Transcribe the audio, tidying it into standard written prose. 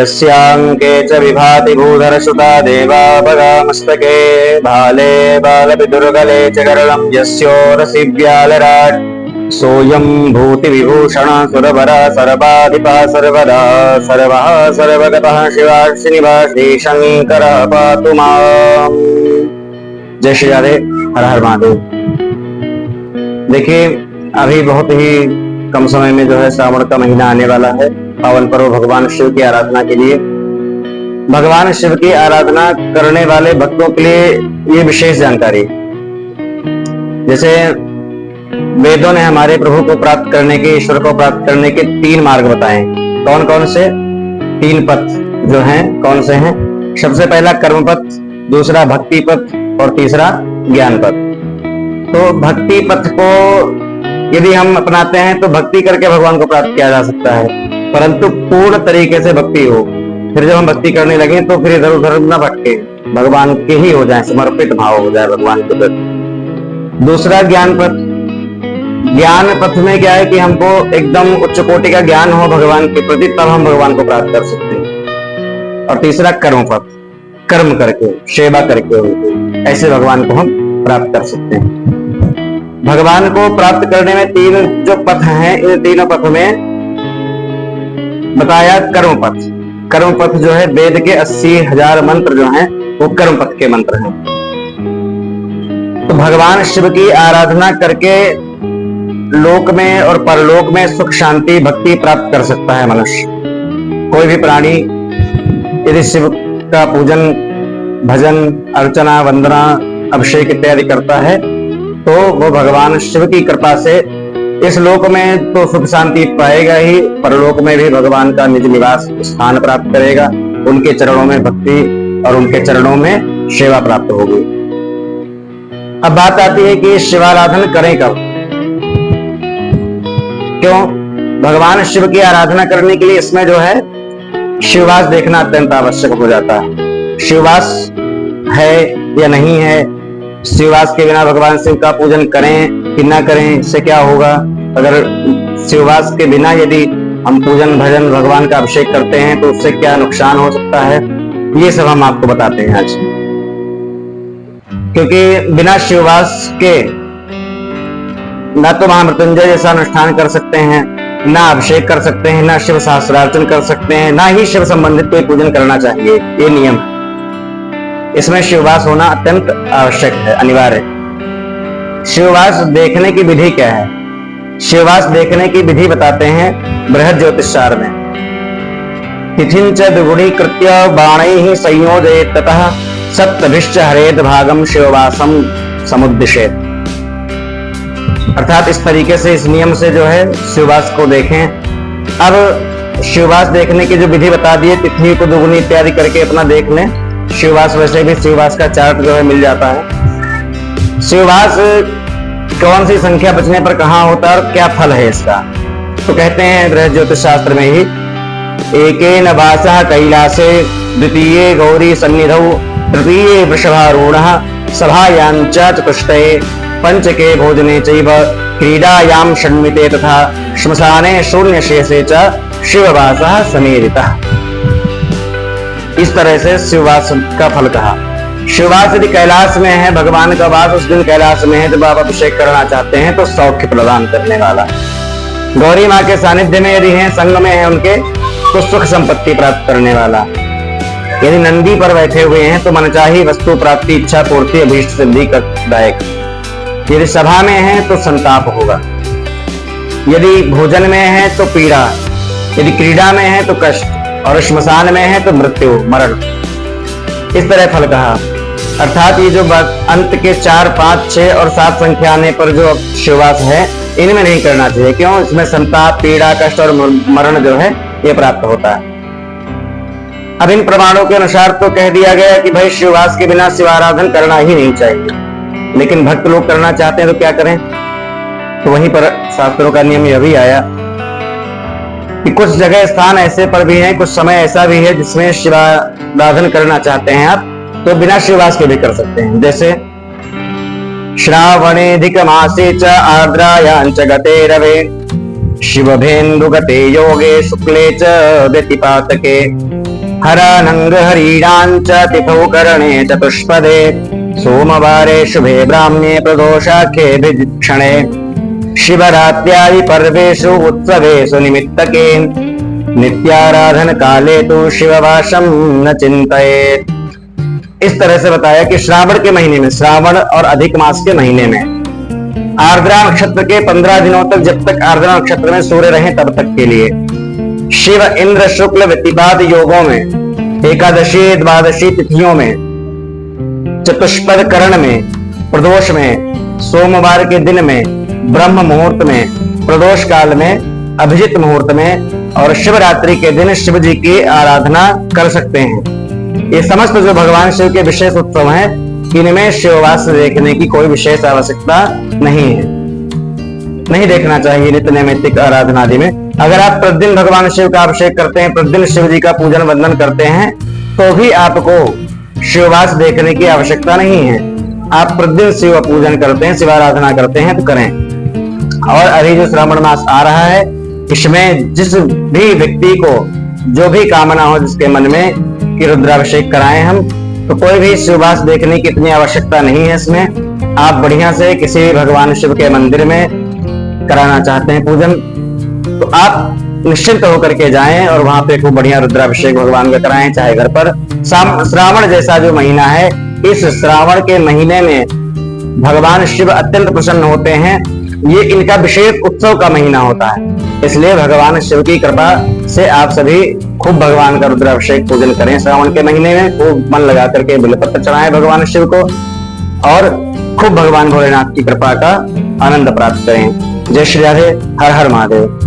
यस्यांके च विभाति भूधरसुता देवा भगामस्तके भाले बालपितुर्गले च गरलं यस्योरसि व्यालराट् सोऽयं भूतिविभूषण सुरवरा सर्वाधिपः सर्वदा सर्वः सर्वगतः शिवा श्रीनिवासी शंकर पातु माम्। जय श्री राधे, हर हर महादेव। देखिए, अभी बहुत ही कम समय में जो है श्रावण का महीना आने वाला है, पावन पर्व भगवान शिव की आराधना के लिए। भगवान शिव की आराधना करने वाले भक्तों के लिए ये विशेष जानकारी, जैसे वेदों ने हमारे प्रभु को प्राप्त करने के, ईश्वर को प्राप्त करने के 3 मार्ग बताए। कौन कौन से? 3 पथ जो हैं, कौन से हैं? सबसे पहला कर्म पथ, दूसरा भक्ति पथ और तीसरा ज्ञान पथ। तो भक्ति पथ को यदि हम अपनाते हैं तो भक्ति करके भगवान को प्राप्त किया जा सकता है, परंतु पूर्ण तरीके से भक्ति हो। फिर जब हम भक्ति करने लगे तो फिर इधर उधर न भटके, भगवान के ही हो जाए, समर्पित भाव हो जाए भगवान के प्रति। दूसरा ज्ञान पथ। ज्ञान पथ में क्या है कि हमको एकदम उच्च कोटि का ज्ञान हो भगवान के प्रति, तब हम भगवान को प्राप्त कर सकते हैं। और तीसरा कर्म पथ, कर्म करके, सेवा करके उनकी, ऐसे भगवान को हम प्राप्त कर सकते हैं। भगवान को प्राप्त करने में 3 जो पथ हैं, इन तीनों पथ में बताया कर्म पथ। कर्म पथ जो है, वेद के 80,000 मंत्र जो हैं वो कर्म पथ के मंत्र हैं। तो भगवान शिव की आराधना करके लोक में और परलोक में सुख शांति भक्ति प्राप्त कर सकता है मनुष्य। कोई भी प्राणी यदि शिव का पूजन, भजन, अर्चना, वंदना, अभिषेक इत्यादि करता है तो वो भगवान शिव की कृपा से इस लोक में तो सुख शांति पाएगा ही, परलोक में भी भगवान का निज निवास स्थान प्राप्त करेगा, उनके चरणों में भक्ति और उनके चरणों में सेवा प्राप्त होगी। अब बात आती है कि शिवाराधन करें कब? क्यों? भगवान शिव की आराधना करने के लिए इसमें जो है शिववास देखना अत्यंत आवश्यक हो जाता है। शिववास है या नहीं है, शिववास के बिना भगवान शिव का पूजन करें कि ना करें, इससे क्या होगा? अगर शिववास के बिना यदि हम पूजन भजन भगवान का अभिषेक करते हैं तो उससे क्या नुकसान हो सकता है, ये सब हम आपको बताते हैं आज। क्योंकि बिना शिववास के न तो महामृत्युंजय जैसा अनुष्ठान कर सकते हैं, ना अभिषेक कर सकते हैं, ना शिव सहस्त्रार्चन कर सकते हैं, ना ही शिव संबंधित कोई पूजन करना चाहिए। ये नियम है, इसमें शिववास होना अत्यंत आवश्यक है, अनिवार्य है। शिववास देखने की विधि क्या है? शिववास देखने की विधि बताते हैं बृहद ज्योतिषार में। तिथिंच द्विगुणीकृत्य बाणैः संयोजयेत् ततः सप्तभिश्च हरेद भागम शिववासम समुद्दिशेत्। अर्थात इस तरीके से, इस नियम से जो है शिववास को देखें। अब शिववास देखने की जो विधि बता दी है, तिथि को दुगुनी इत्यादि करके अपना देख लें। शिववास वैसे भी शिववास का चार्ट जो है मिल जाता है। शिववास कौन सी संख्या बचने पर कहाँ होता है और क्या फल है इसका, तो कहते हैं बृहद ज्योतिष शास्त्र में ही, एकेन वासः कैलासे, द्वितीये गौरी सन्निधौ, तृतीये वृषभारूढ़ः, सभायां च चतुष्टये, पंचके भोजने चैव, क्रीडायां षण्मिते तथा श्मशाने शून्यशेषे च शिववासः समेधितः। इस तरह से शिववास का फल कहा। शिववास यदि कैलाश में है, भगवान का वास उस दिन कैलाश में है, जब आप अभिषेक करना चाहते हैं तो सौख्य प्रदान करने वाला। गौरी माँ के सानिध्य में यदि हैं, संग में है उनके, तो सुख संपत्ति प्राप्त करने वाला। यदि नंदी पर बैठे हुए हैं तो मनचाही वस्तु प्राप्ति, इच्छा पूर्ति, अभीष्ट सिद्धि का दायक। यदि सभा में है तो संताप होगा, यदि भोजन में है तो पीड़ा, यदि क्रीड़ा में है तो कष्ट, और श्मशान में है तो मृत्यु, मरण। इस तरह फल कहा। अर्थात ये जो अंत के 4, 5, 6 और 7 संख्या आने पर जो शिववास है, इनमें नहीं करना चाहिए। क्यों? इसमें संताप, पीड़ा, कष्ट और मरण जो है ये प्राप्त होता है। अब इन प्रमाणों के अनुसार तो कह दिया गया कि भाई शिववास के बिना शिवाराधन करना ही नहीं चाहिए, लेकिन भक्त लोग करना चाहते हैं तो क्या करें? तो वहीं पर शास्त्रों का नियम यह भी आया कि कुछ जगह स्थान ऐसे पर भी हैं, कुछ समय ऐसा भी है जिसमें शिवाराधन करना चाहते हैं आप, तो बिना शिववास के भी कर सकते हैं। जैसे श्रावणेधिक मासे च आर्द्रायां च गते रवे, शिवभेन्दुगते योगे शुक्ले च व्यतिपातके, हरानंग हरीणांच तिथौ करणे चतुष्पदे सोमवारे शुभे ब्राह्म्ये प्रदोषाख्ये भिक्षणे शिवरात्र्यादि पर्वेषु उत्सवेषु निमित्तके नित्याराधन काले तो शिववासम न चिंतयेत्। इस तरह से बताया कि श्रावण के महीने में, श्रावण और अधिक मास के महीने में, आर्द्रा नक्षत्र के 15 दिनों तक, जब तक आर्द्रा नक्षत्र में सूर्य रहे तब तक के लिए, शिव इंद्र शुक्ल व्यतिपात योगों में, एकादशी द्वादशी तिथियों में, चतुष्पद करण में, प्रदोष में, सोमवार के दिन में, ब्रह्म मुहूर्त में, प्रदोष काल में, अभिजित मुहूर्त में और शिवरात्रि के दिन शिव जी की आराधना कर सकते हैं। ये समस्त जो भगवान शिव के विशेष उत्सव हैं, इनमें शिववास देखने की कोई विशेष आवश्यकता नहीं है, नहीं देखना चाहिए नित्य नैमित्तिक आराधना आदि में। अगर आप प्रतिदिन भगवान शिव का अभिषेक करते हैं, प्रतिदिन शिव जी का पूजन वंदन करते हैं, तो भी आपको शिववास देखने की आवश्यकता नहीं है। आप प्रतिदिन शिव पूजन करते हैं, शिवाराधना करते हैं तो करें। और अभी जो श्रावण मास आ रहा है, इसमें जिस भी व्यक्ति को जो भी कामना हो जिसके मन में कि रुद्राभिषेक कराएं हम, तो कोई भी शिववास देखने की इतनी आवश्यकता नहीं है। इसमें आप बढ़िया से किसी भगवान शिव के मंदिर में कराना चाहते हैं पूजन, तो आप निश्चिंत होकर के जाएं और वहां पे खूब बढ़िया रुद्राभिषेक भगवान का कराएं, चाहे घर पर। श्रावण जैसा जो महीना है, इस श्रावण के महीने में भगवान शिव अत्यंत प्रसन्न होते हैं। ये इनका विशेष उत्सव का महीना होता है, इसलिए भगवान शिव की कृपा से आप सभी खूब भगवान का रुद्राभिषेक पूजन करें। श्रावण के महीने में खूब मन लगा करके बिल्वपत्र चढ़ाएं भगवान शिव को और खूब भगवान भोलेनाथ की कृपा का आनंद प्राप्त करें। जय श्री राधे, हर हर महादेव।